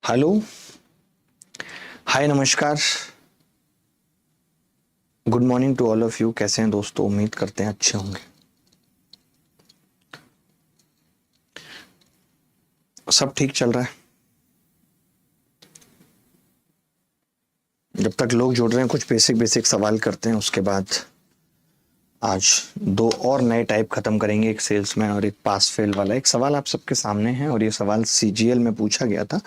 Hello. Hi, नमस्कार। Good morning to all of you. कैसे हैं दोस्तों? उम्मीद करते हैं अच्छे होंगे। सब ठीक चल रहा है। जब तक लोग जुड़ रहे हैं कुछ बेसिक बेसिक सवाल करते हैं, उसके बाद आज दो और नए टाइप खत्म करेंगे, एक सेल्समैन और एक पास फेल वाला। एक सवाल आप सबके सामने है और ये सवाल सीजीएल में पूछा गया था,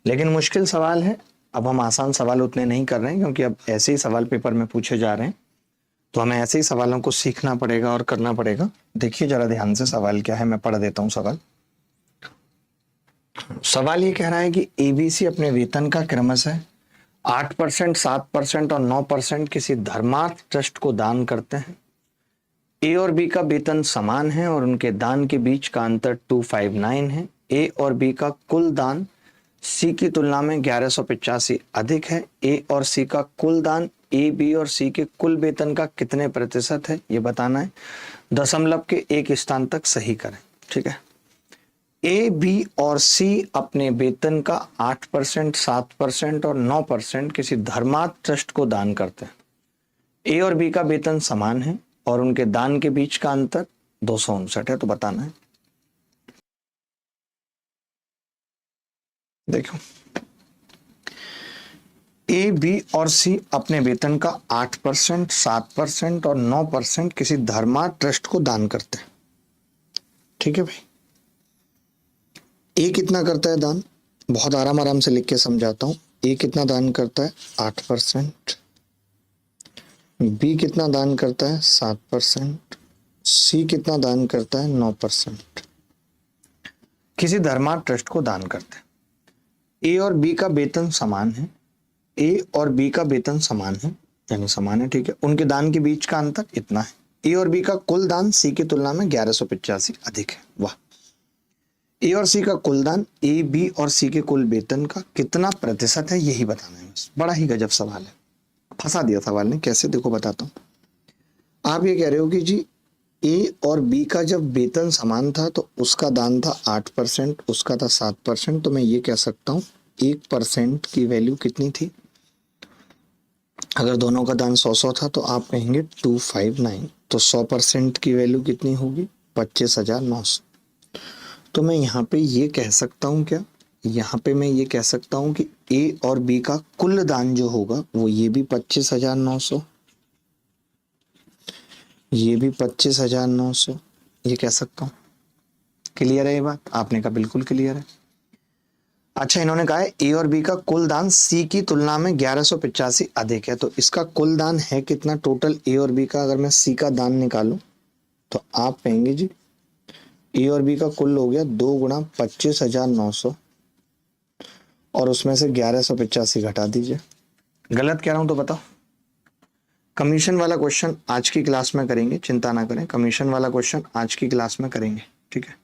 लेकिन मुश्किल सवाल है। अब हम आसान सवाल उतने नहीं कर रहे हैं क्योंकि अब ऐसे ही सवाल पेपर में पूछे जा रहे हैं, तो हमें ऐसे ही सवालों को सीखना पड़ेगा और करना पड़ेगा। देखिए जरा ध्यान से सवाल क्या है, मैं पढ़ देता हूँ सवाल। सवाल ये कह रहा है कि एबीसी अपने वेतन का क्रमशः 8%, 7% और 9% किसी धर्मार्थ ट्रस्ट को दान करते हैं। ए और बी का वेतन समान है और उनके दान के बीच का अंतर 259 है। ए और बी का कुल दान सी की तुलना में 1185 अधिक है। ए और सी का कुल दान ए, बी और सी के कुल वेतन का कितने प्रतिशत है, ये बताना है। दशमलव के एक स्थान तक सही करें। ठीक है। ए, बी और सी अपने वेतन का 8%, 7% और 9% किसी धर्मार्थ ट्रस्ट को दान करते हैं। ए और बी का वेतन समान है और उनके दान के बीच का अंतर 259 है, तो बताना है। देखो, ए, बी और सी अपने वेतन का 8%, 7% और 9% किसी धर्मार्थ ट्रस्ट को दान करते हैं। ठीक है भाई। ए कितना करता है दान? बहुत आराम आराम से लिख के समझाता हूं। ए कितना दान करता है? 8%। बी कितना दान करता है? 7%। सी कितना दान करता है? 9%। किसी धर्मार्थ ट्रस्ट को दान करते हैं। ए और बी का वेतन समान है। ए और बी का वेतन समान है, यानी समान है। ठीक है। उनके दान के बीच का अंतर इतना है। ए और बी का कुल दान सी की तुलना में 1185 अधिक है। वाह। ए और सी का कुल दान ए, बी और सी के कुल वेतन का कितना प्रतिशत है, यही बताना है। बड़ा ही गजब सवाल है। फंसा दिया सवाल ने। कैसे? देखो बताता हूं। आप ये कह रहे हो कि जी ए और बी का जब वेतन समान था तो उसका दान था 8%, उसका था 7%, तो मैं ये कह सकता हूँ 1% की वैल्यू कितनी थी? अगर दोनों का दान 100 था तो आप कहेंगे 259, तो 100% की वैल्यू कितनी होगी? 25,900। तो मैं यहाँ पे ये कह सकता हूँ क्या? यहाँ पे मैं ये कह सकता हूँ कि ए और बी का कुल दान जो होगा वो ये भी 25,900, ये भी 25,900, ये कह सकता हूँ। क्लियर है ये बात? आपने कहा बिल्कुल क्लियर है। अच्छा, इन्होंने कहा है ए और बी का कुल दान सी की तुलना में 1185 अधिक है, तो इसका कुल दान है कितना टोटल ए और बी का? अगर मैं सी का दान निकालूं तो आप कहेंगे जी ए और बी का कुल हो गया 2 गुणा 25,900 और उसमें से 1185 घटा दीजिए। गलत कह रहा हूं तो बताओ। कमीशन वाला क्वेश्चन आज की क्लास में करेंगे, चिंता ना करें। कमीशन वाला क्वेश्चन आज की क्लास में करेंगे। ठीक है।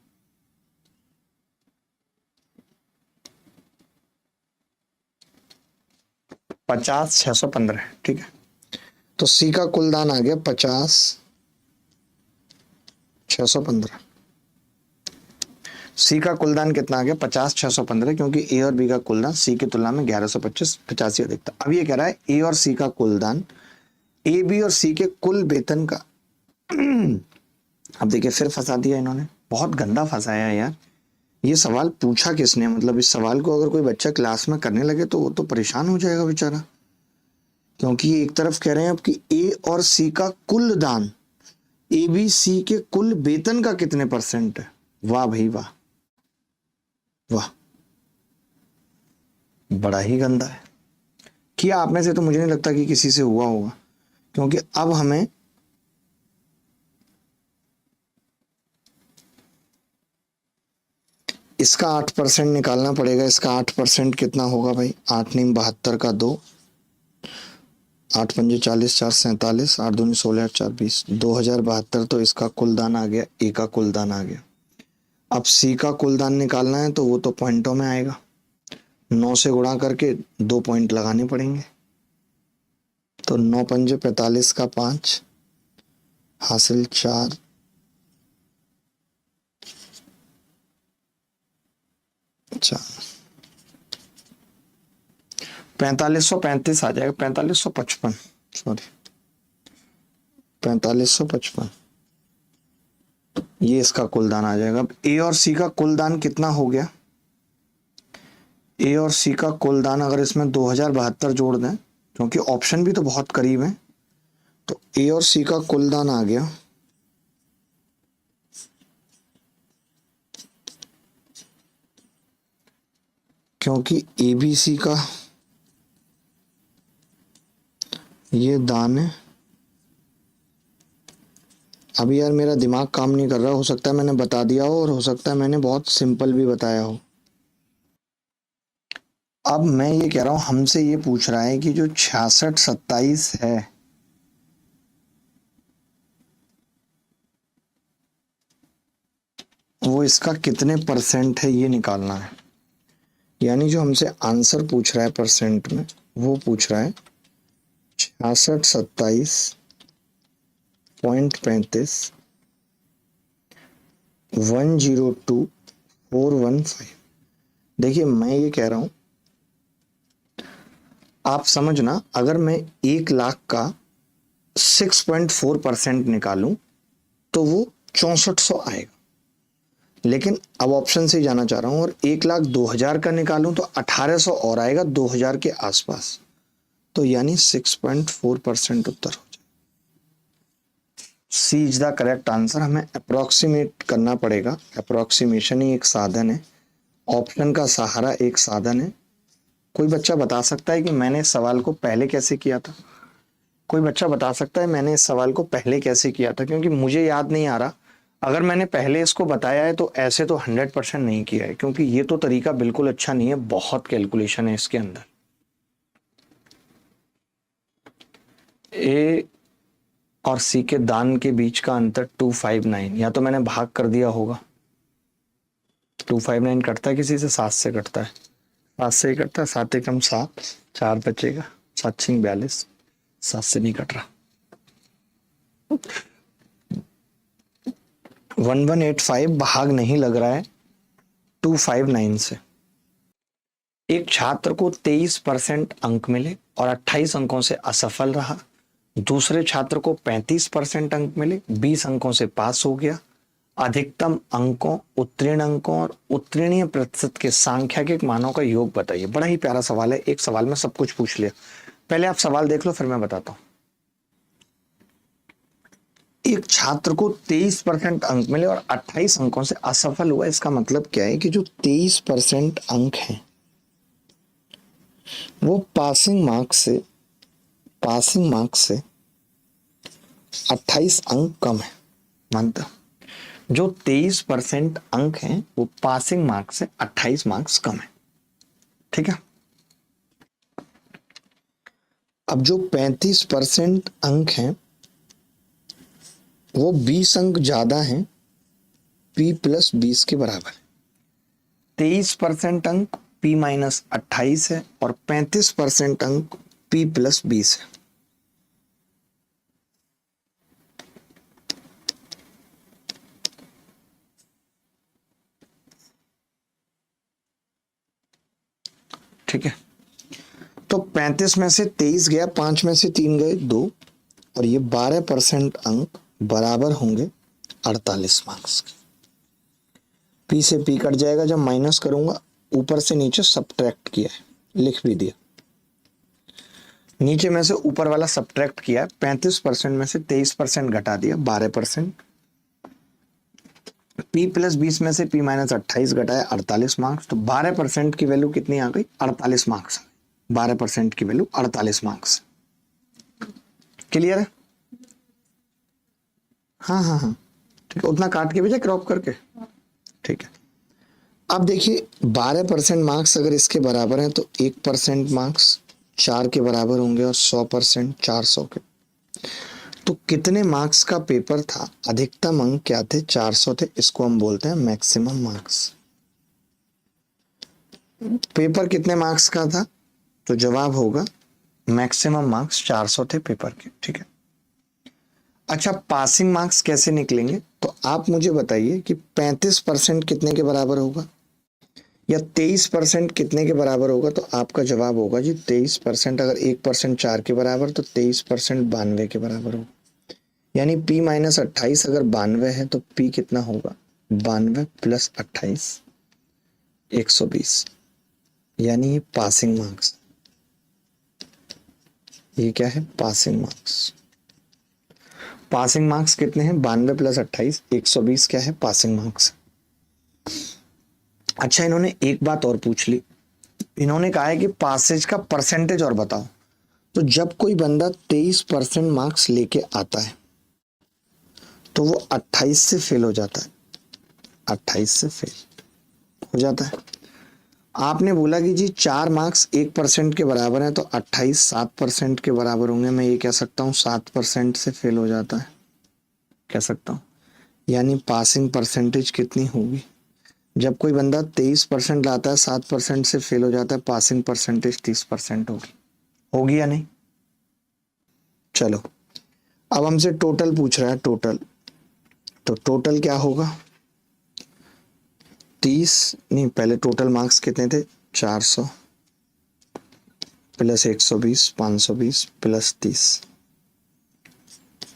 50,615। ठीक है। तो सी का कुल दान आ गया 50,615। सी का कुल दान कितना आ गया? 50,615, क्योंकि ए और बी का कुल दान सी की तुलना में 1185 अधिक था। अब ये कह रहा है ए और सी का कुल दान ए, बी और सी के कुल वेतन का। अब देखिए फिर फंसा दिया इन्होंने, बहुत गंदा फंसाया यार। ये सवाल पूछा किसने? मतलब इस सवाल को अगर कोई बच्चा क्लास में करने लगे तो वो तो परेशान हो जाएगा बेचारा, क्योंकि एक तरफ कह रहे हैं अब कि ए और सी का कुल दान ए, बी, सी के कुल वेतन का कितने परसेंट है। वाह भाई वाह, वाह, बड़ा ही गंदा है। किया आप में से तो मुझे नहीं लगता कि किसी से हुआ होगा, क्योंकि अब हमें इसका 8% निकालना पड़ेगा। इसका 8% कितना होगा भाई? 8 नीम 72 का 2, 8 पंजे 40, 4 47, 8 दूनी 16, 8 4 20, 2072। तो इसका कुल दान आ गया, ए का कुल दान आ गया। अब सी का कुल दान निकालना है तो वो तो पॉइंटों में आएगा, 9 से गुणा करके 2 पॉइंट लगाने पड़ेंगे। तो 9 पंजे 45 का 5 हासिल 4, अच्छा 4535 आ जाएगा, 4555, सॉरी 4555, ये इसका कुल दान आ जाएगा। अब ए और सी का कुल दान कितना हो गया? ए और सी का कुल दान अगर इसमें 2072 जोड़ दें, क्योंकि ऑप्शन भी तो बहुत करीब है, तो ए और सी का कुल दान आ गया क्योंकि ए बी सी का ये दान है। अभी यार मेरा दिमाग काम नहीं कर रहा, हो सकता है मैंने बता दिया हो और हो सकता है मैंने बहुत सिंपल भी बताया हो। अब मैं ये कह रहा हूं, हमसे ये पूछ रहा है कि जो 6627 है वो इसका कितने परसेंट है ये निकालना है। यानी जो हमसे आंसर पूछ रहा है परसेंट में, वो पूछ रहा है 6627.35 102415। देखिए मैं ये कह रहा हूं, आप समझना, अगर मैं 1 लाख का 6.4% निकालूं तो वो 6400 आएगा। लेकिन अब ऑप्शन से ही जाना चाह रहा हूं, और 1,02,000 का निकालूं तो 1800 और आएगा 2000 के आसपास, तो यानी 6.4% उत्तर हो जाए। सी इज द करेक्ट आंसर। हमें अप्रोक्सीमेट करना पड़ेगा, अप्रोक्सीमेशन ही एक साधन है, ऑप्शन का सहारा एक साधन है। कोई बच्चा बता सकता है कि मैंने इस सवाल को पहले कैसे किया था? कोई बच्चा बता सकता है मैंने इस सवाल को पहले कैसे किया था? क्योंकि मुझे याद नहीं आ रहा। अगर मैंने पहले इसको बताया है तो ऐसे तो 100% नहीं किया है, क्योंकि ये तो तरीका बिल्कुल अच्छा नहीं है, बहुत कैलकुलेशन है इसके अंदर। ए और सी के दान के बीच का अंतर 259, या तो मैंने भाग कर दिया होगा। 259 कटता है किसी से? 7 से कटता है, 7 से ही कटता है। 7 एकम 7, 4 बचेगा, 7 छिंग 42, 7 से नहीं कट रहा। 1185 भाग नहीं लग रहा है 259 से। एक छात्र को 23% अंक मिले और 28 अंकों से असफल रहा। दूसरे छात्र को 35% अंक मिले, 20 अंकों से पास हो गया। अधिकतम अंकों, उत्तीर्ण अंकों और उत्तीर्णीय प्रतिशत के सांख्यिक मानों का योग बताइए। बड़ा ही प्यारा सवाल है, एक सवाल में सब कुछ पूछ लिया। पहले आप सवाल देख लो, फिर मैं बताता हूं। एक छात्र को 23% अंक मिले और 28 अंकों से असफल हुआ। इसका मतलब क्या है कि जो 23% अंक हैं वो पासिंग मार्क्स से 28 अंक कम है, मानता। जो 23% अंक हैं वो पासिंग मार्क्स से 28 मार्क्स कम है, ठीक है। अब जो 35% अंक हैं वो 20 अंक ज्यादा हैं, P + 20 के बराबर है। 23% अंक P - 28 है और 35% अंक P + 20 है। ठीक है, तो 35 में से 23 गया, 5 में से 3 गए 2, और ये 12% अंक बराबर होंगे 48 मार्क्स के। P से P कट जाएगा, जब माइनस करूंगा ऊपर से नीचे सब्ट्रैक्ट किया है, लिख भी दिया। नीचे में से ऊपर वाला सब्ट्रैक्ट किया है, 35% में से 23% घटा दिया, 12%। P + 20 में से P - 28 घटाया, 48 मार्क्स। तो 12% की वैल्यू कितनी आ गई? 48 मार्क्स। 12% की वैल्यू 48 मार्क्स। क्लियर है? हाँ हाँ हाँ, ठीक है। उतना काट के भेजा, क्रॉप करके, ठीक है। अब देखिए 12% मार्क्स अगर इसके बराबर हैं तो 1% मार्क्स 4 के बराबर होंगे और 100% 400 के। तो कितने मार्क्स का पेपर था? अधिकतम अंक क्या थे? 400 थे। इसको हम बोलते हैं मैक्सिमम मार्क्स। पेपर कितने मार्क्स का था? तो जवाब होगा मैक्सिमम मार्क्स 400 थे पेपर के, ठीक है। अच्छा, पासिंग मार्क्स कैसे निकलेंगे? तो आप मुझे बताइए कि 35% कितने के बराबर होगा? या 23% कितने के बराबर होगा? तो आपका जवाब होगा जी 23%। अगर 1% 4 के बराबर तो 23% 92 के बराबर होगा। यानी p माइनस 28 अगर 92 है तो p कितना होगा? 92 प्लस 28 120। यानी ये पासिंग मार्क्स, ये क्या है? Passing marks. पासिंग मार्क्स कितने हैं? 92 प्लस 28 120 क्या है? Passing marks. अच्छा, इन्होंने एक बात और पूछ ली। इन्होंने कहा है कि पासेज का परसेंटेज और बताओ। तो जब कोई बंदा 23% मार्क्स लेके आता है तो वो 28 से फेल हो जाता है। 28 से फेल हो जाता है। आपने बोला कि जी 4 मार्क्स 1% के बराबर है तो 28 7% के बराबर होंगे। मैं ये कह सकता हूँ 7% से फेल हो जाता है, कह सकता हूँ। यानी पासिंग परसेंटेज कितनी होगी? जब कोई बंदा 23% लाता है 7% से फेल हो जाता है, पासिंग परसेंटेज 30% होगी। होगी या नहीं? चलो, अब हमसे टोटल पूछ रहा है। टोटल, तो टोटल क्या होगा? 30 नहीं, पहले टोटल मार्क्स कितने थे? 400 प्लस 120 520 प्लस 30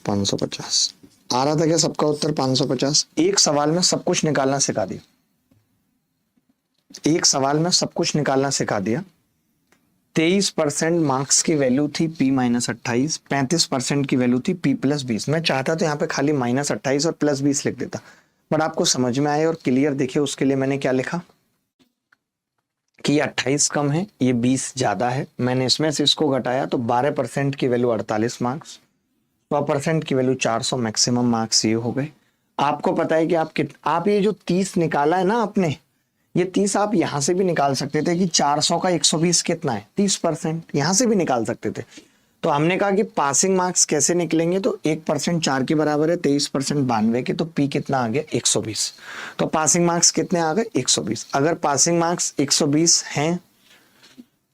550। आ रहा था क्या सबका उत्तर? 550। एक सवाल में सब कुछ निकालना सिखा दिया। एक सवाल में सब कुछ निकालना सिखा दिया। 23% मार्क्स की वैल्यू थी p माइनस 28, 35% की वैल्यू थी p प्लस 20। मैं चाहता तो यहाँ पे खाली माइनस 28 और प्लस 20 लिख देता, बट आपको समझ में आए और क्लियर दिखे उसके लिए मैंने क्या लिखा कि 28 कम है, ये 20 ज्यादा है। मैंने इसमें से इसको घटाया तो 12% की वैल्यू 48 मार्क्स, 100% की वैल्यू 400, मैक्सिमम मार्क्स ये हो गए। आपको पता है कि आप ये जो 30 निकाला है ना आपने, ये 30 आप यहां से भी निकाल सकते थे कि 400 का 120 कितना है? 30%। यहां से भी निकाल सकते थे। तो हमने कहा कि पासिंग मार्क्स कैसे निकलेंगे? तो 1% 4 के बराबर है, 23% 92 के, तो p कितना आ गया? 120। तो पासिंग मार्क्स कितने आ गए? 120। अगर पासिंग मार्क्स 120 हैं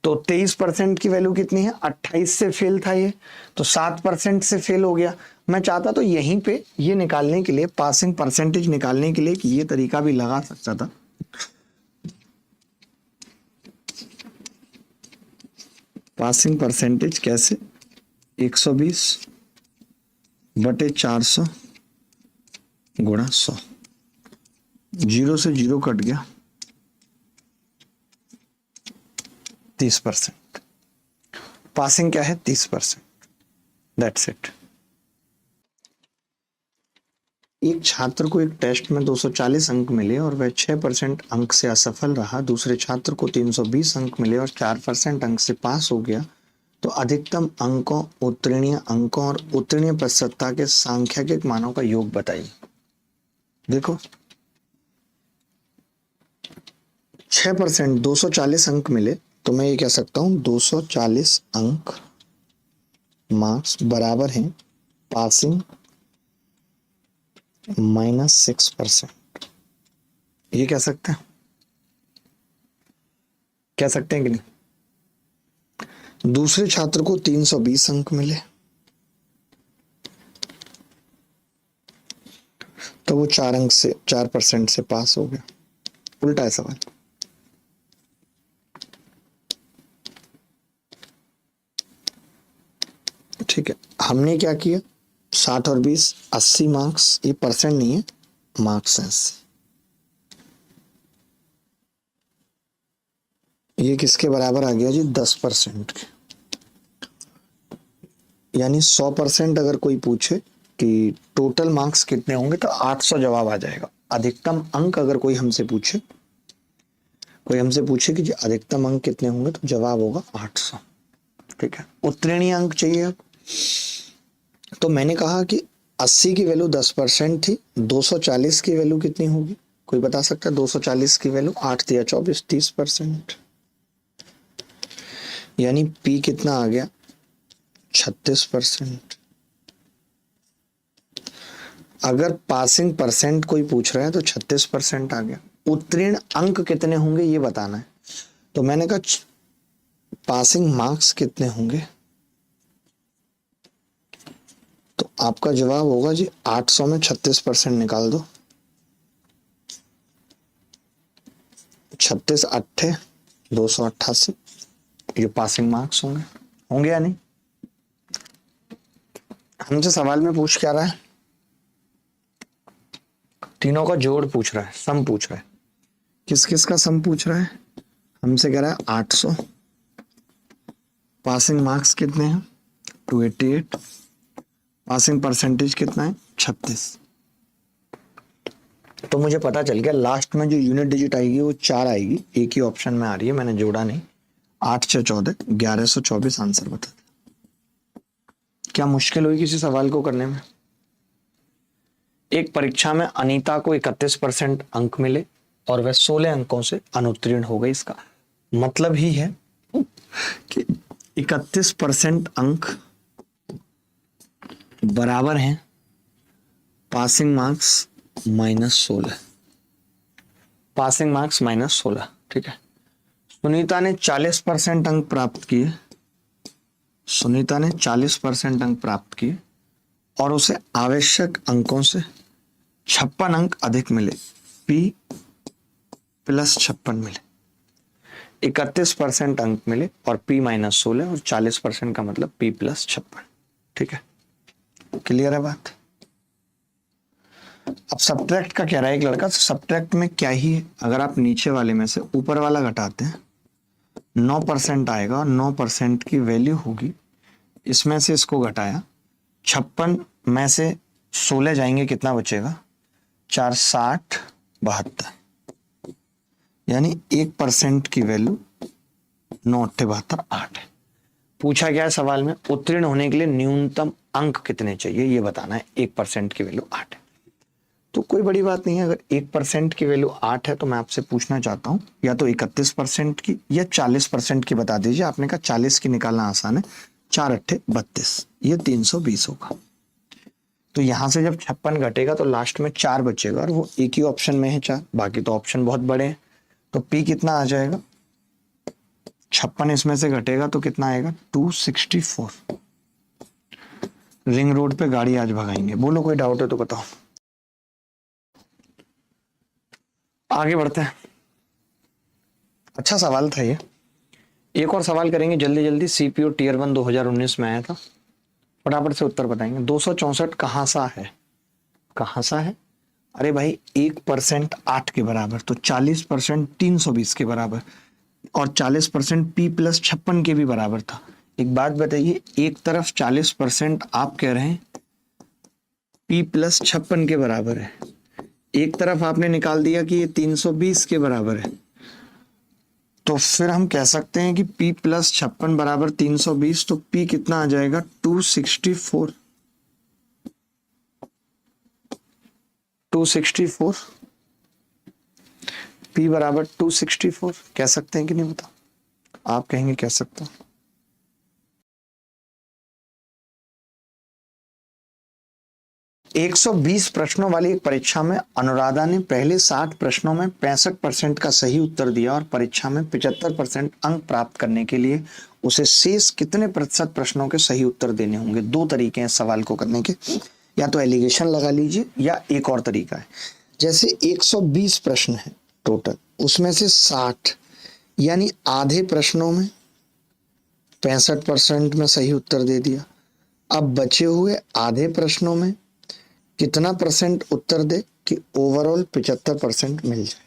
तो 23% की वैल्यू कितनी है? 28 से फेल था ये, तो 7% से फेल हो गया। मैं चाहता तो यहीं पे ये निकालने के लिए, पासिंग परसेंटेज निकालने के लिए, कि ये तरीका भी लगा सकता था। पासिंग परसेंटेज कैसे? 120 बटे 400 गुणा 100। जीरो से जीरो कट गया, 30%। पासिंग क्या है? 30%। That's it. एक छात्र को एक टेस्ट में 240 अंक मिले और वह 6% अंक से असफल रहा। दूसरे छात्र को 320 अंक मिले और 4% अंक से पास हो गया। तो अधिकतम अंकों, उत्तीर्णीय अंकों और उत्तीर्णीय प्रतिशतता के सांख्यिक मानों का योग बताइए। देखो, 6% 240 अंक मिले तो मैं ये कह सकता हूं 240 अंक मार्क्स बराबर हैं पासिंग माइनस 6%। ये कह सकते हैं? कह सकते हैं कि नहीं? दूसरे छात्र को 320 अंक मिले तो वो 4% से पास हो गया। उल्टा है सवाल। ठीक है, हमने क्या किया? 60 और 20 80 मार्क्स, ये परसेंट नहीं है, मार्क्स हैं। ये किसके बराबर आ गया जी? 10% के। यानी 100% अगर कोई पूछे कि टोटल मार्क्स कितने होंगे तो 800 जवाब आ जाएगा। अधिकतम अंक अगर कोई हमसे पूछे कि जी अधिकतम अंक कितने होंगे तो जवाब होगा 800। ठीक है, उत्तीर्णीय अंक चाहिए अब। तो मैंने कहा कि 80 की वैल्यू 10% थी, 240 की वैल्यू कितनी होगी? कोई बता सकता है? 240 की वैल्यू 8 दिया 24, 30%। यानी p कितना आ गया? 36%। अगर पासिंग परसेंट कोई पूछ रहा है तो 36% आ गया। उत्तीर्ण अंक कितने होंगे ये बताना है। तो मैंने कहा पासिंग मार्क्स कितने होंगे, तो आपका जवाब होगा जी 800 में 36% निकाल दो। 36 अट्ठे 288, ये पासिंग मार्क्स होंगे, होंगे या नहीं? हमसे सवाल में पूछ क्या रहा है? तीनों का जोड़ पूछ रहा है, सम पूछ रहा है। किस किस का सम पूछ रहा है? हमसे कह रहा है 800, पासिंग मार्क्स कितने हैं? 288, पासिंग परसेंटेज कितना है? 36। तो मुझे पता चल गया लास्ट में जो यूनिट डिजिट आएगी वो 4 आएगी, एक ही ऑप्शन में आ रही है, मैंने जोड़ा नहीं। 8 6 14 1124 आंसर बता दे। क्या मुश्किल हुई किसी सवाल को करने में? एक परीक्षा में अनीता को 31% अंक मिले और वह 16 अंकों से अनुत्तीर्ण हो गई। इसका मतलब ही है कि 31% अंक बराबर हैं पासिंग मार्क्स -16, पासिंग मार्क्स -16। ठीक है, सुनीता ने 40% अंक प्राप्त किए, सुनीता ने 40% अंक प्राप्त किए और उसे आवश्यक अंकों से 56 अंक अधिक मिले, P + 56 मिले। 31% अंक मिले और P -16 और 40% का मतलब P + 56। ठीक है, क्लियर है बात? अब सब्ट्रैक्ट का क्या रहा है एक लड़का, सब्ट्रैक्ट में क्या ही है, अगर आप नीचे वाले में से ऊपर वाला घटाते हैं 9% आएगा और 9% की वैल्यू होगी, इसमें से इसको घटाया, 56 में से 16 जाएंगे, कितना बचेगा? 4 60 72, यानी 1% की वैल्यू 9 8 72 8 है। पूछा गया सवाल में उत्तीर्ण होने के लिए न्यूनतम अंक कितने चाहिए ये बताना है, 1% की वैल्यू 8 है। तो कोई बड़ी बात नहीं है, अगर 1% की वैल्यू 8 है तो मैं आपसे पूछना चाहता हूं या तो 31% की या 40% की बता दीजिए। आपने कहा 40 की निकालना आसान है, 4 8 32, ये 320 होगा। तो यहां से जब 56 घटेगा तो लास्ट में 4 बचेगा और वो एक ही ऑप्शन में है 4, बाकी तो ऑप्शन बहुत बड़े हैं। तो P कितना आ जाएगा? 56 इसमें से घटेगा तो कितना आएगा? 264। रिंग रोड पे गाड़ी आज भगाएंगे। बोलो कोई डाउट है तो बताओ, आगे बढ़ते हैं। अच्छा सवाल था ये। एक और सवाल करेंगे जल्दी जल्दी। सीपीओ टियर 1 2019 में आया था, फटाफट से उत्तर बताएंगे। 264 कहां सा है? कहां सा है? अरे भाई 1% 8 के बराबर, तो 40% 320 के बराबर और 40% P + 56 के भी बराबर था। एक बात बताइए, एक तरफ 40% आप कह रहे हैं P + 56 के बराबर है, एक तरफ आपने निकाल दिया कि ये 320 के बराबर है, तो फिर हम कह सकते हैं कि P + 56 बराबर 320, तो P कितना आ जाएगा? 264। 264 P बराबर 264 कह सकते हैं कि नहीं? बताओ, आप कहेंगे कह सकते हो। एक 120 प्रश्नों वाली एक परीक्षा में अनुराधा ने पहले 60 प्रश्नों में 65% का सही उत्तर दिया और परीक्षा में 75% अंक प्राप्त करने के लिए उसे शेष कितने प्रतिशत प्रश्नों के सही उत्तर देने होंगे? 2 तरीके हैं सवाल को करने के, या तो एलिगेशन लगा लीजिए या एक और तरीका है। जैसे 120 प्रश्न है टोटल, उसमें से 60 यानी आधे प्रश्नों में 65% में सही उत्तर दे दिया। अब बचे हुए आधे प्रश्नों में कितना % उत्तर दे कि ओवरऑल 75% मिल जाए,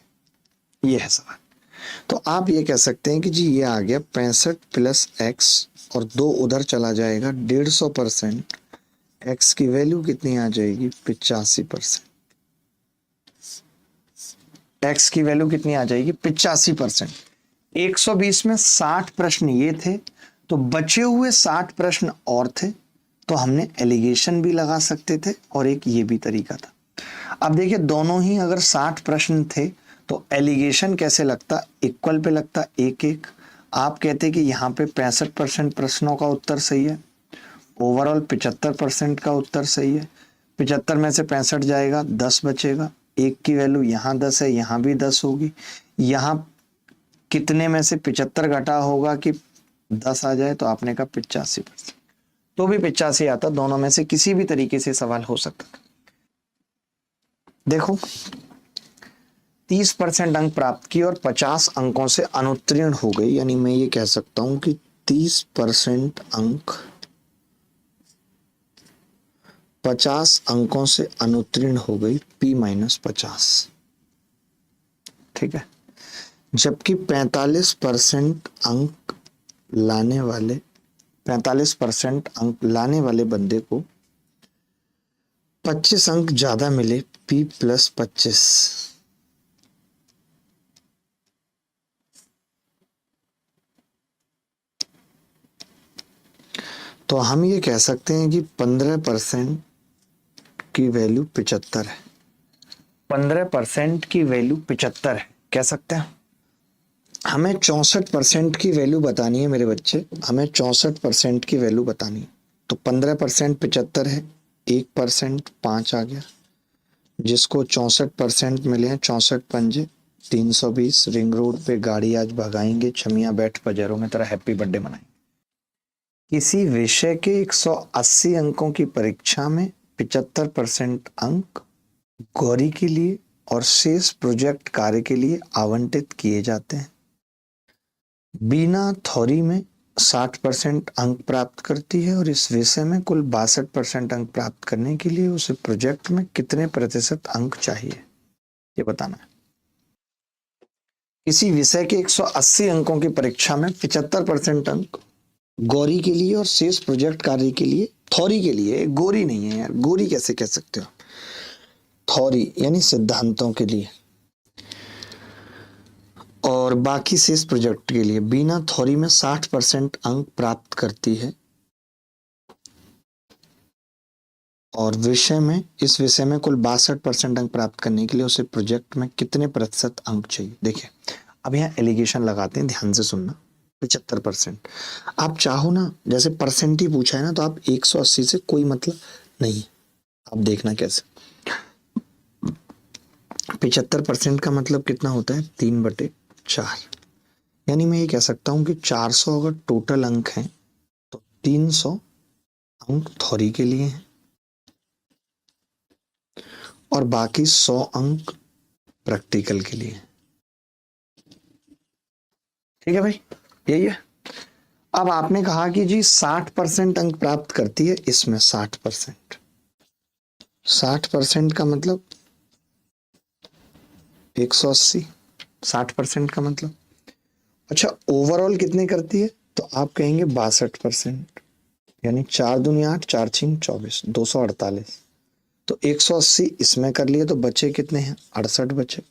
ये है सवाल। तो आप ये कह सकते हैं कि जी ये आ गया 65 + x और 2 उधर चला जाएगा, 150%। x की वैल्यू कितनी आ जाएगी? 85%। x की वैल्यू कितनी आ जाएगी? 85%। 120 में 60 प्रश्न ये थे, तो बचे हुए 60 प्रश्न और थे, तो हमने एलिगेशन भी लगा सकते थे और एक ये भी तरीका था। अब देखिए दोनों ही अगर 60 प्रश्न थे तो एलिगेशन कैसे लगता? इक्वल पे लगता, एक एक। आप कहते कि यहाँ पे 65% प्रश्नों का उत्तर सही है, ओवरऑल 75% का उत्तर सही है। 75 में से 65 जाएगा, 10 बचेगा, एक की वैल्यू यहाँ 10 है, यहाँ भी 10 होगी। यहाँ कितने में से 75 घटा होगा कि 10 आ जाए? तो आपने कहा 85%, तो भी 85 आता। दोनों में से किसी भी तरीके से सवाल हो सकता था। देखो 30% अंक प्राप्त किए और 50 अंकों से अनुत्तीर्ण हो गई, यानी मैं ये कह सकता हूं कि 30% अंक 50 अंकों से अनुत्तीर्ण हो गई, P-50। ठीक है। जबकि 45% अंक लाने वाले 45% अंक लाने वाले बंदे को 25 अंक ज्यादा मिले, P+25। तो हम ये कह सकते हैं कि 15% की वैल्यू 75 है। 15% की वैल्यू 75 है, कह सकते हैं। हमें 64% की वैल्यू बतानी है मेरे बच्चे, हमें 64% की वैल्यू बतानी है। तो 15% 75 है, 1% 5 आ गया, जिसको 64% मिले हैं, 64 पंजे 320। रिंग रोड पे गाड़ी आज भगाएंगे, छमिया बैठ पजेरों में तेरा हैप्पी बर्थडे मनाएंगे। किसी विषय के 180 अंकों की परीक्षा में 75% अंक गौरी के लिए और शेष प्रोजेक्ट कार्य के लिए आवंटित किए जाते हैं। बीना थ्योरी में 60% अंक प्राप्त करती है और इस विषय में कुल 62% अंक प्राप्त करने के लिए उसे प्रोजेक्ट में कितने प्रतिशत अंक चाहिए, ये बताना है। किसी विषय के 180 अंकों की परीक्षा में 75% अंक गौरी के लिए और शेष प्रोजेक्ट कार्य के लिए, थ्योरी के लिए, गोरी नहीं है यार, गोरी कैसे कह सकते हो, थ्योरी यानी सिद्धांतों के लिए, और बाकी शेष प्रोजेक्ट के लिए बिना थ्योरी में 60% अंक प्राप्त करती है और विषय में, इस विषय में कुल 62% अंक प्राप्त करने के लिए उसे प्रोजेक्ट में कितने प्रतिशत अंक चाहिए। देखिए अब यहाँ एलिगेशन लगाते हैं, ध्यान से सुनना। 75%, आप चाहो ना, जैसे परसेंट ही पूछा है ना, तो आप 180 से कोई मतलब नहीं, आप देखना कैसे। 75% का मतलब कितना होता है, 3/4। यानी मैं ये कह सकता हूं कि 400 अगर टोटल अंक हैं तो 300 अंक थ्योरी के लिए हैं और बाकी 100 अंक प्रैक्टिकल के लिए। ठीक है भाई, यही है। अब आपने कहा कि जी 60% अंक प्राप्त करती है, इसमें 60%, 60% का मतलब 180, 60% का मतलब, अच्छा ओवरऑल कितने करती है, तो आप कहेंगे 62%, यानी 4 दूनी 8, 4 छीं 24, 248। तो 180 इसमें कर लिए तो बचे कितने हैं, 68 बचे।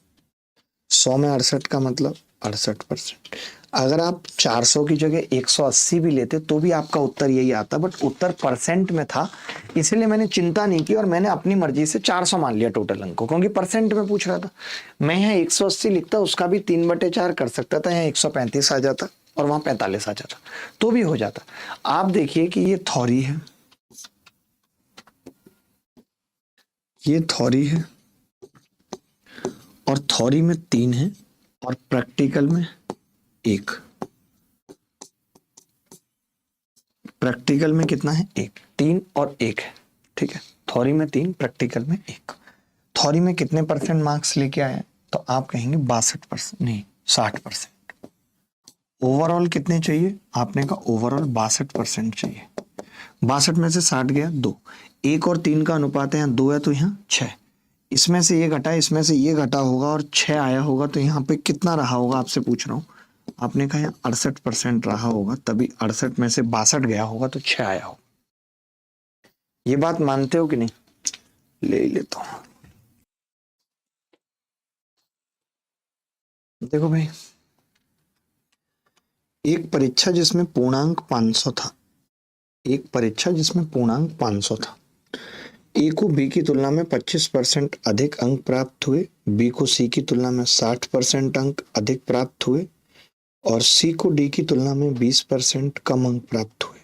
100 में 68 का मतलब 68%। अगर आप 400 की जगह 180 भी लेते तो भी आपका उत्तर यही आता, बट उत्तर परसेंट में था, इसलिए मैंने चिंता नहीं की और मैंने अपनी मर्जी से 400 मान लिया टोटल अंक को, क्योंकि परसेंट में पूछ रहा था। मैं यहाँ 180 लिखता, उसका भी 3/4 कर सकता था, यहाँ 135 आ जाता और वहां 45 आ जाता, तो भी हो जाता। आप देखिए कि ये थ्योरी है, ये थ्योरी है और थ्योरी में 3 है और प्रैक्टिकल में 1। प्रैक्टिकल में कितना है, 1, 3 और 1 है। ठीक है, थ्योरी में 3, प्रैक्टिकल में 1। थ्योरी में कितने परसेंट मार्क्स लेके आए, तो आप कहेंगे 62%, नहीं 60%। ओवरऑल कितने चाहिए, आपने कहा ओवरऑल 62% चाहिए। 62 में से 60 गया 2, 1 और 3 का अनुपात है, यहाँ 2 है तो यहाँ 6, इसमें से ये घटा, इसमें से ये घटा होगा और 6 आया होगा, तो यहाँ पे कितना रहा होगा आपसे पूछ रहा हूँ। आपने कहा यहाँ 68% रहा होगा, तभी 68 में से 62 गया होगा तो 6 आया होगा। ये बात मानते हो कि नहीं, ले ही लेता हूं। देखो भाई, एक परीक्षा जिसमें पूर्णांक 500 था, एक परीक्षा जिसमें पूर्णांक 500 था, ए को बी की तुलना में 25% अधिक अंक प्राप्त हुए, बी को सी की तुलना में 60% अंक अधिक प्राप्त हुए और सी को डी की तुलना में 20% कम अंक प्राप्त हुए।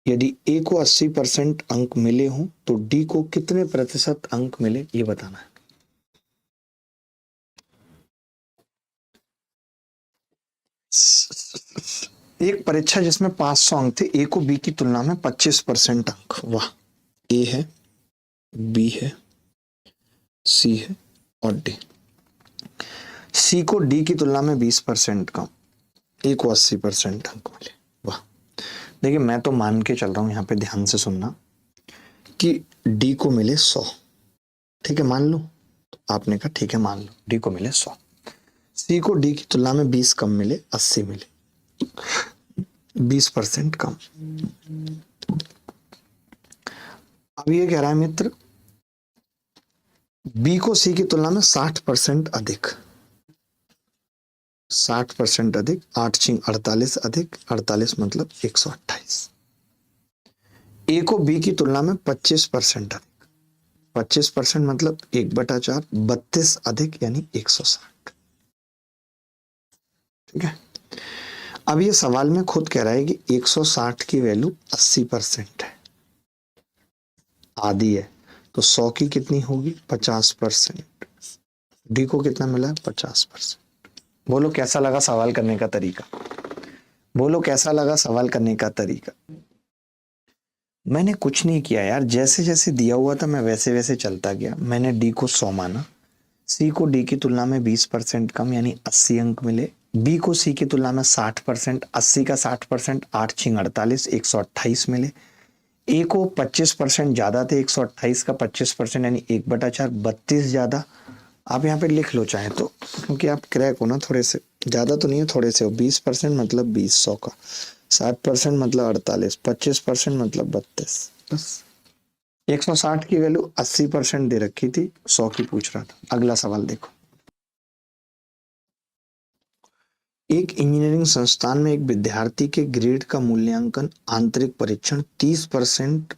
यदि ए को 80% अंक मिले हों तो डी को कितने प्रतिशत अंक मिले, ये बताना है। एक परीक्षा जिसमें 500 अंक थे, ए को बी की तुलना में 25% अंक, वाह, ए है, बी है, सी है और डी। सी को डी की तुलना में 20% कम, ए को 80% अंक मिले। वाह। देखिए मैं तो मान के चल रहा हूं, यहाँ पे ध्यान से सुनना, कि डी को मिले 100। ठीक है मान लो, तो आपने कहा ठीक है मान लो डी को मिले 100। सी को डी की तुलना में 20 कम मिले, 80 मिले, 20% कम। अब ये कह रहा है मित्र बी को सी की तुलना में 60% अधिक, 60% अधिक, 8 छिंग 48 अधिक, 48 मतलब 128। ए को बी की तुलना में 25% अधिक, 25% मतलब 1/4, 32 अधिक यानी 160। ठीक है। अब ये सवाल में खुद कह रहा है कि 160 की वैल्यू 80% है, आधी है, तो 100 की कितनी होगी 50%। डी को कितना मिला 50%। बोलो कैसा लगा सवाल करने का तरीका, बोलो कैसा लगा सवाल करने का तरीका। मैंने कुछ नहीं किया यार, जैसे जैसे दिया हुआ था मैं वैसे वैसे चलता गया। मैंने डी को 100 माना, सी को डी की तुलना में 20% कम यानी 80 अंक मिले, बी को सी की तुलना में 60%, 80 का 60%, 8 छिंग 48, 128 मिले। ए को 25% ज्यादा थे, 128 का 25% यानी 1/4, 32 ज्यादा। आप यहाँ पे लिख लो चाहे तो, क्योंकि आप क्रैक हो ना थोड़े से, ज्यादा तो नहीं है थोड़े से हो। 20% मतलब 20, 100 का 60% मतलब 48, 25% मतलब 32। बस 160 की वैल्यू 80% दे रखी थी, 100 की पूछ रहा था। अगला सवाल देखो। एक इंजीनियरिंग संस्थान में एक विद्यार्थी के ग्रेड का मूल्यांकन आंतरिक परीक्षण 30%,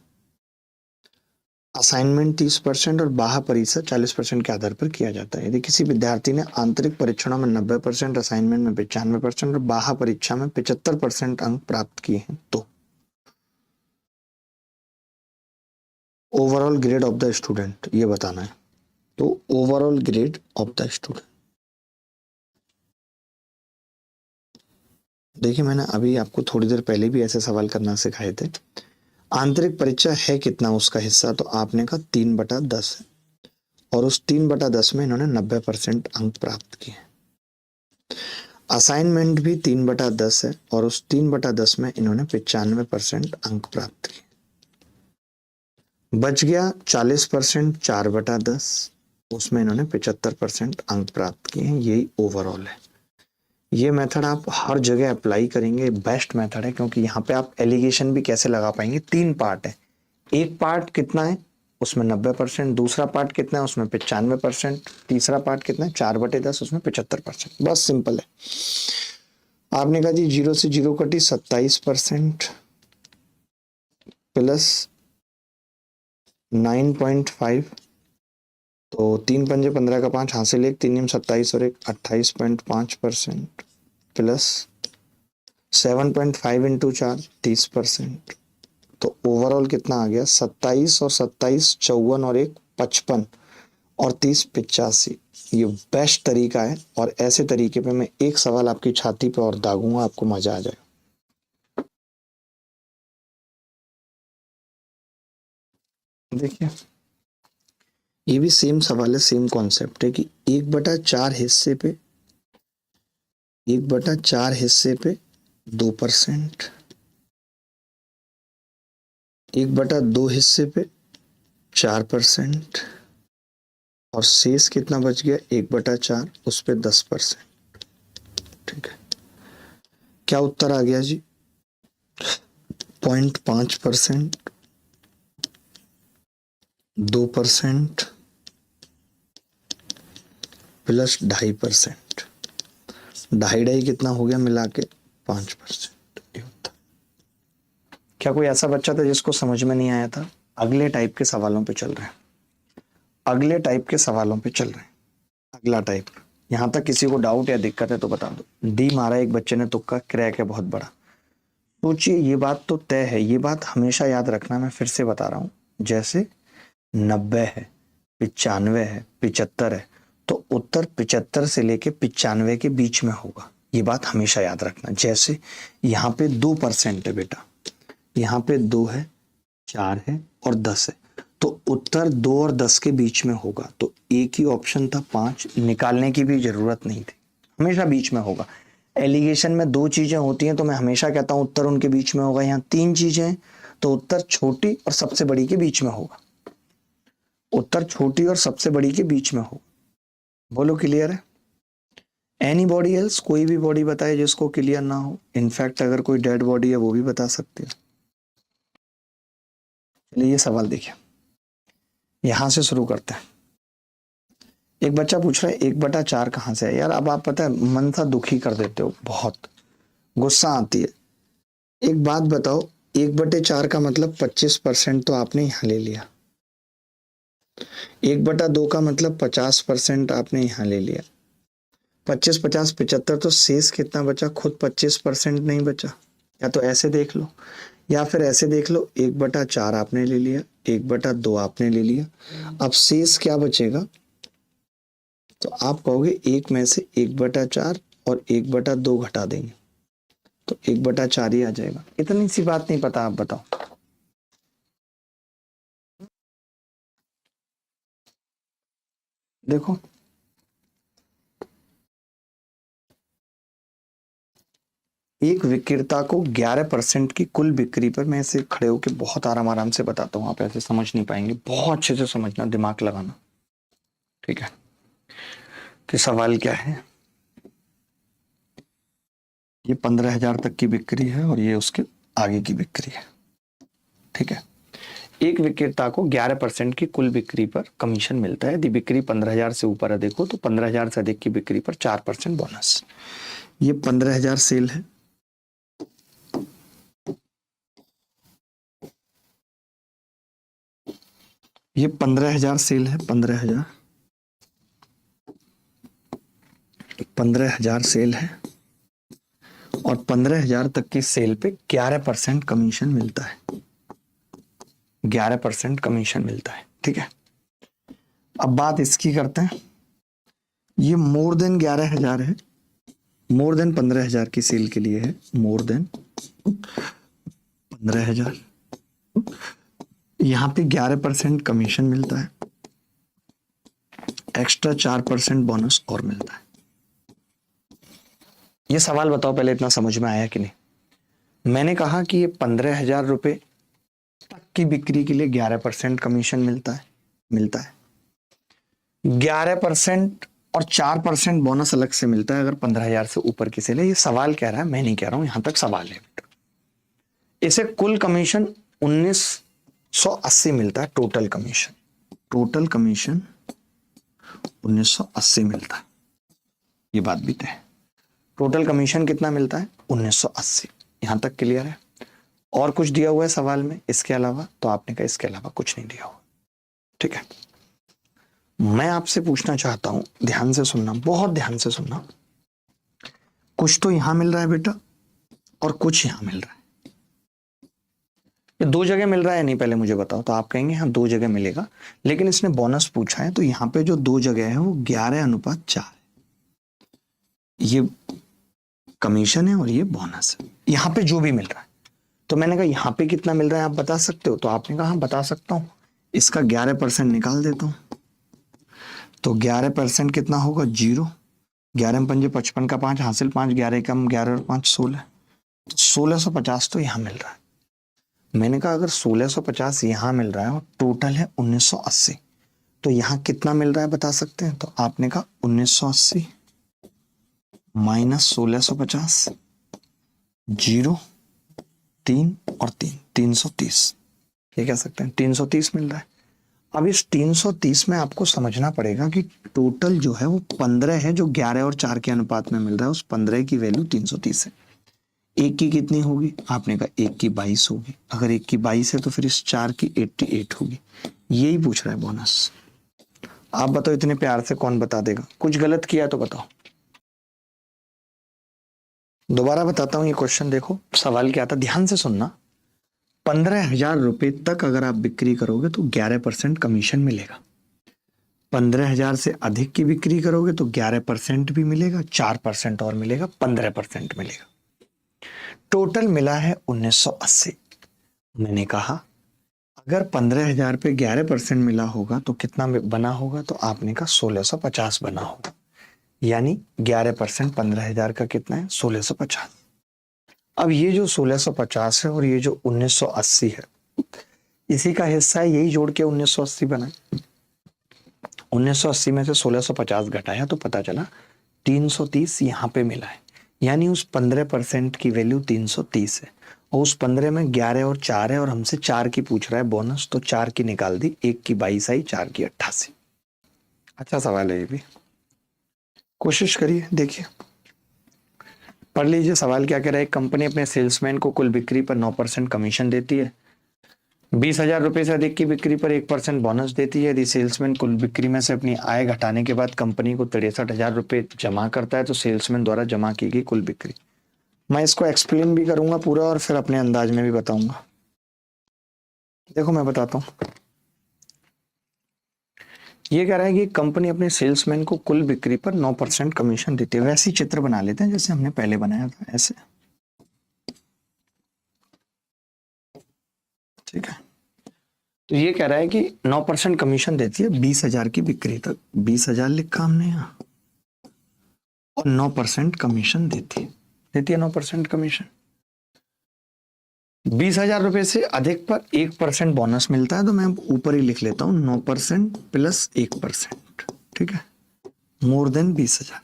असाइनमेंट 30% और बाह्य परीक्षा 40% के आधार पर किया जाता है। यदि किसी विद्यार्थी ने आंतरिक परीक्षणों में 90%, असाइनमेंट में 95% और बाह्य परीक्षा में 75% अंक प्राप्त किए हैं, तो overall grade of the student ये बताना है। तो overall grade of the student, देखिए मैंने अभी आपको थोड़ी देर पहले भी ऐसे सवाल करना सिखाए थे। आंतरिक परीक्षा है कितना उसका हिस्सा, तो आपने कहा 3/10 है, और उस 3/10 में इन्होंने 90% अंक प्राप्त किए। असाइनमेंट भी 3/10 है, और उस 3/10 में इन्होंने 95% अंक प्राप्त किए। बच गया 40%, 4/10, उसमें इन्होंने 75% अंक प्राप्त किए हैं। यही ओवरऑल है। ये मेथड आप हर जगह अप्लाई करेंगे, बेस्ट मेथड है, क्योंकि यहाँ पे आप एलिगेशन भी कैसे लगा पाएंगे। 3 पार्ट है, एक पार्ट कितना है उसमें 90%, दूसरा पार्ट कितना है उसमें 95%, तीसरा पार्ट कितना है 4/10 उसमें 75%। बस सिंपल है। आपने कहा जी 0 से 0 कटी 27% प्लस 9.5, तो 3 पंजे 15 का 5 हासिल, 1 3 27 और 1 28.5% प्लस 7.5 इंटू 4 30%। तो ओवरऑल कितना आ गया 27 और 27 54 और 1 55 और 30 85। ये बेस्ट तरीका है, और ऐसे तरीके पे मैं एक सवाल आपकी छाती पे और दागूंगा, आपको मजा आ जाएगा। देखिए ये भी सेम सवाल है, सेम कॉन्सेप्ट है कि 1/4 हिस्से पे 1/4 हिस्से पे 2%, 1/2 हिस्से पे 4%, और शेष कितना बच गया 1/4 उस पे 10%। ठीक है, क्या उत्तर आ गया जी 0.5%, 2% प्लस 2.5%, 2.5 कितना हो गया मिला के 5%। क्या कोई ऐसा बच्चा था जिसको समझ में नहीं आया था? अगले टाइप के सवालों पे चल रहे हैं, अगले टाइप के सवालों पे चल रहे हैं। अगला टाइप, यहां तक किसी को डाउट या दिक्कत है तो बता दो। डी मारा एक बच्चे ने तुक्का, क्रैक है बहुत बड़ा। सोचिए ये बात तो तय है, ये बात हमेशा याद रखना, मैं फिर से बता रहा हूं। जैसे 90 है, 95 है, 75 है, तो उत्तर 75 से लेके 95 के बीच में होगा। ये बात हमेशा याद रखना। जैसे यहाँ पे 2% है बेटा, यहाँ पे 2 है, 4 है और 10 है, तो उत्तर 2 और 10 के बीच में होगा। तो एक ही ऑप्शन था 5, निकालने की भी जरूरत नहीं थी। हमेशा बीच में होगा। एलिगेशन में दो चीजें होती हैं तो मैं हमेशा कहता हूं उत्तर उनके बीच में होगा। यहाँ तीन चीजें हैं तो उत्तर छोटी और सबसे बड़ी के बीच में होगा। उत्तर छोटी और सबसे बड़ी के बीच में होगा। बोलो क्लियर है? एनी बॉडी एल्स, कोई भी बॉडी बताए जिसको क्लियर ना हो। इनफैक्ट अगर कोई डेड बॉडी है वो भी बता सकते हैं। चलिए ये सवाल देखिए, यहां से शुरू करते हैं। एक बच्चा पूछ रहा है 1/4 कहां से है? यार अब आप पता है मन सा दुखी कर देते हो, बहुत गुस्सा आती है। एक बात बताओ, 1/4 का मतलब 25% तो आपने यहां ले लिया। 1/2 का मतलब 50% आपने यहां ले लिया। 25, 50, 75 तो शेष कितना बचा? खुद 25% नहीं बचा। या तो ऐसे देख लो या फिर ऐसे देख लो, 1/4 आपने ले लिया, 1/2 आपने ले लिया। अब शेष क्या बचेगा? तो आप कहोगे एक में से 1/4 और 1/2 घटा देंगे तो 1/4 ही आ जाएगा। इतनी सी बात नहीं पता, आप बताओ। देखो एक विक्रेता को 11% की कुल बिक्री पर, मैं इसे खड़े होकर बहुत आराम आराम से बताता हूं, आप ऐसे समझ नहीं पाएंगे, बहुत अच्छे से समझना, दिमाग लगाना, ठीक है? कि सवाल क्या है, ये 15,000 तक की बिक्री है और ये उसके आगे की बिक्री है, ठीक है? एक विक्रेता को 11% की कुल बिक्री पर कमीशन मिलता है। यदि बिक्री 15,000 से ऊपर है, देखो तो 15,000 से अधिक की बिक्री पर 4% बोनस। ये 15,000 सेल है, ये 15,000 सेल है, 15,000 सेल है और 15,000 तक की सेल पे 11% कमीशन मिलता है। 11% कमीशन मिलता है, ठीक है? अब बात इसकी करते हैं। ये मोर देन 11,000 है, मोर देन 15,000 की सेल के लिए है, मोर देन 15,000। यहां पे 11% कमीशन मिलता है, एक्स्ट्रा 4% बोनस और मिलता है। ये सवाल बताओ पहले, इतना समझ में आया कि नहीं? मैंने कहा कि ये 15,000 रुपए तक की बिक्री के लिए 11% कमीशन मिलता है, 11% और 4% बोनस अलग से मिलता है अगर 15,000 से ऊपर की सेल है। ये सवाल कह रहा है, मैं नहीं कह रहा हूं, यहां तक सवाल है। इसे कुल कमीशन 1980 मिलता है, टोटल कमीशन 1980 मिलता है। ये बात भी तय है, टोटल कमीशन कितना मिलता है? 1980। यहां तक क्लियर है? और कुछ दिया हुआ है सवाल में इसके अलावा? तो आपने कहा इसके अलावा कुछ नहीं दिया हुआ, ठीक है? मैं आपसे पूछना चाहता हूं, ध्यान से सुनना, बहुत ध्यान से सुनना। कुछ तो यहां मिल रहा है बेटा और कुछ यहां मिल रहा है। ये दो जगह मिल रहा है नहीं, पहले मुझे बताओ। तो आप कहेंगे हाँ 2 जगह मिलेगा, लेकिन इसने बोनस पूछा है तो यहाँ पे जो 2 जगह है वो 11:4 है। ये कमीशन है और ये बोनस है। यहाँ पे जो भी मिल रहा है, तो मैंने कहा यहाँ पे कितना मिल रहा है आप बता सकते हो? तो आपने कहा हाँ बता सकता हूँ। इसका 11% निकाल देता हूँ तो 11% कितना होगा? 0। 11 में 5 55 का 5 हासिल 5, 11 कम 11 और 5 16, तो 1650 तो यहाँ मिल रहा है। मैंने कहा अगर 1650 यहां मिल रहा है और टोटल है 1980, तो यहां कितना मिल रहा है बता सकते हैं? तो आपने कहा 1980 माइनस 1650, 0, 3 और 3, 330। ये कह सकते हैं 330 मिल रहा है। अब इस 330 में आपको समझना पड़ेगा कि टोटल जो है वो 15 है, जो 11 और 4 के अनुपात में मिल रहा है। उस 15 की वैल्यू 330 है। एक की कितनी होगी? आपने कहा एक की 22 होगी। अगर एक की 22 है तो फिर इस 4 की 88 होगी। यही पूछ रहा है बोनस। आप बताओ इतने प्यार से कौन बता देगा? कुछ गलत किया तो बताओ। दोबारा बताता हूं ये क्वेश्चन, देखो सवाल क्या था, ध्यान से सुनना। 15,000 रुपए तक अगर आप बिक्री करोगे तो 11% कमीशन मिलेगा। 15,000 से अधिक की बिक्री करोगे तो 11% भी मिलेगा, 4% और मिलेगा, 15% मिलेगा। टोटल मिला है 1980। मैंने कहा अगर 15,000 पे 11% मिला होगा तो कितना बना होगा? तो आपने कहा 1650 बना होगा। यानी 11% 15,000 का कितना है 1650। अब ये जो 1650 है और ये जो 1980 है, इसी का हिस्सा है, यही जोड़ के 1980 बना। 1980 में से 1650 घटाया तो पता चला 330 यहाँ पे मिला है, यानी उस 15% की वैल्यू 330 है, और उस 15 में 11 और 4 है, और हमसे 4 की पूछ रहा है बोनस, तो 4 की निकाल दी, 1 की 22 आई, 4 की 88। अच्छा सवाल है ये भी, कोशिश करिए, देखिए पढ़ लीजिए सवाल क्या कह रहा है। कंपनी अपने सेल्समैन को कुल बिक्री पर 9% कमीशन देती है। 20,000 रुपए से अधिक की बिक्री पर 1% बोनस देती है। यदि सेल्समैन कुल बिक्री में से अपनी आय घटाने के बाद कंपनी को 63,000 रुपए जमा करता है, तो सेल्समैन द्वारा जमा की गई कुल बिक्री। मैं इसको एक्सप्लेन भी करूंगा पूरा और फिर अपने अंदाज में भी बताऊंगा। देखो मैं बताता हूं, ये कह रहा है कि कंपनी अपने सेल्समैन को कुल बिक्री पर 9% कमीशन देती है। वैसे ही चित्र बना लेते हैं जैसे हमने पहले बनाया था, ऐसे, ठीक है। तो ये कह रहा है कि 9% कमीशन देती है 20,000 की बिक्री तक। 20,000 लिखा हमने यहाँ, और 9% कमीशन देती है 9% कमीशन। 20,000 रुपए से अधिक पर 1% बोनस मिलता है, तो मैं ऊपर ही लिख लेता हूं 9% प्लस 1%, ठीक है। More than 20,000,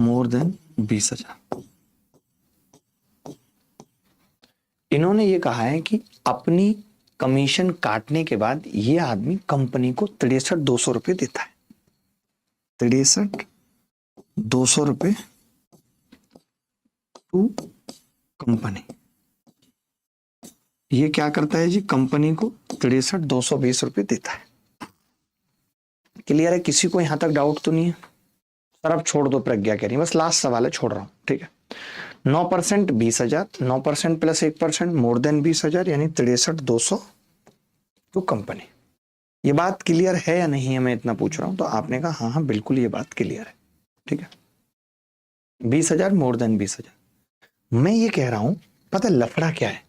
more than 20,000। इन्होंने ये कहा है कि अपनी कमीशन काटने के बाद ये आदमी कंपनी को 63,200 रुपए देता है। 63,200 रुपए टू कंपनी। ये क्या करता है जी, कंपनी को 63,220 रुपए देता है। क्लियर है? किसी को यहां तक डाउट तो नहीं है? सर अब छोड़ दो, प्रज्ञा कह रही है, बस लास्ट सवाल है, छोड़ रहा हूं, ठीक है। 9% 20,000, 9% प्लस 1% मोर देन 20,000, यानी 63,200 टू कंपनी। ये बात क्लियर है या नहीं है, मैं इतना पूछ रहा हूं। तो आपने कहा हाँ हाँ बिल्कुल ये बात क्लियर है, ठीक है। 20,000 मोर देन 20,000। मैं ये कह रहा हूं, पता है लफड़ा क्या है?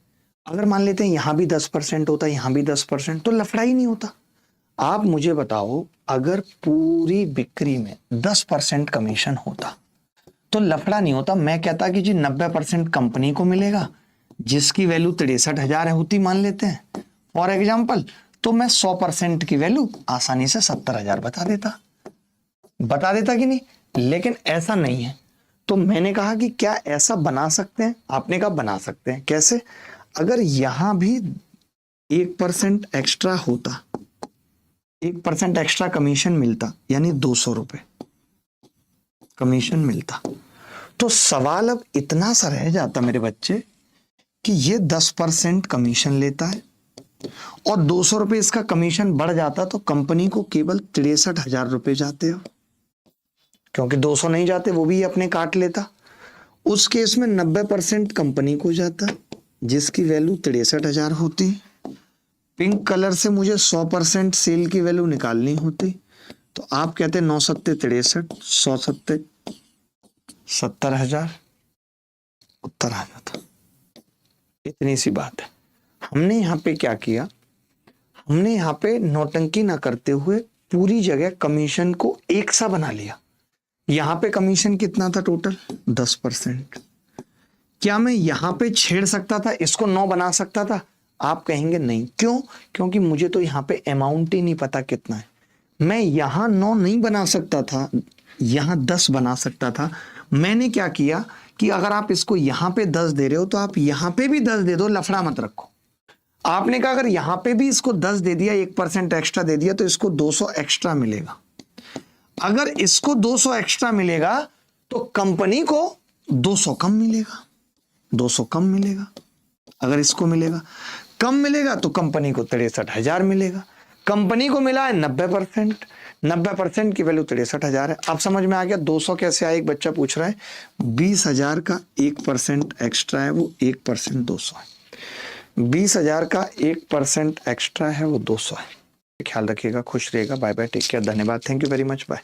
अगर मान लेते हैं यहां भी 10% होता, यहां भी 10%, तो लफड़ा ही नहीं होता। आप मुझे बताओ, अगर पूरी बिक्री में 10% कमीशन होता तो लफड़ा नहीं होता। मैं कहता कि जी 90% कंपनी को मिलेगा, जिसकी वैल्यू 63,000 होती मान लेते हैं फॉर एग्जाम्पल, तो मैं 100% की वैल्यू आसानी से 70,000 बता देता कि नहीं। लेकिन ऐसा नहीं है। तो मैंने कहा कि क्या ऐसा बना सकते हैं? आपने कहा बना सकते हैं। कैसे? अगर यहां भी 1% एक्स्ट्रा होता, 1% एक्स्ट्रा कमीशन मिलता, यानी 200 रुपए कमीशन मिलता, तो सवाल अब इतना सा रह जाता मेरे बच्चे कि ये 10% कमीशन लेता है और 200 रुपए इसका कमीशन बढ़ जाता, तो कंपनी को केवल 63,000 रुपए जाते हो, क्योंकि 200 नहीं जाते, वो भी अपने काट लेता। उस केस में 90% कंपनी को जाता, जिसकी वैल्यू 63,000 होती। पिंक कलर से मुझे 100% सेल की वैल्यू निकालनी होती, तो आप कहते 9 सत्ते 63, 100 सत्ते 70,000, उत्तर आ जाता। इतनी सी बात है। हमने यहाँ पे क्या किया, हमने यहाँ पे नौटंकी ना करते हुए पूरी जगह कमीशन को एक सा बना लिया। यहाँ पे कमीशन कितना था टोटल? 10%। क्या मैं यहाँ पे छेड़ सकता था, इसको 9 बना सकता था? आप कहेंगे नहीं। क्यों? क्योंकि मुझे तो यहाँ पे अमाउंट ही नहीं पता कितना है। मैं यहाँ 9 नहीं बना सकता था, यहाँ 10 बना सकता था। मैंने क्या किया कि अगर आप इसको यहाँ पे 10 दे रहे हो तो आप यहाँ पे भी 10 दे दो, लफड़ा मत रखो। आपने कहा अगर यहाँ पे भी इसको 10 दे दिया, 1% एक्स्ट्रा दे दिया, तो इसको 200 एक्स्ट्रा मिलेगा। अगर इसको 200 एक्स्ट्रा मिलेगा तो कंपनी को 200 कम मिलेगा, 200 कम मिलेगा। अगर इसको मिलेगा कम मिलेगा तो कंपनी को 63,000 मिलेगा। कंपनी को मिला है 90%, 90% की वैल्यू 63,000 है। अब समझ में आ गया 200 कैसे आया? एक बच्चा पूछ रहा है। 20,000 का 1% एक्स्ट्रा है, वो 1% 200 है। 20,000 का 1% एक्स्ट्रा है, वो 200 है। ख्याल रखिएगा, खुश रहिएगा। बाय बाय, टेक केयर, धन्यवाद, thank you very much, bye.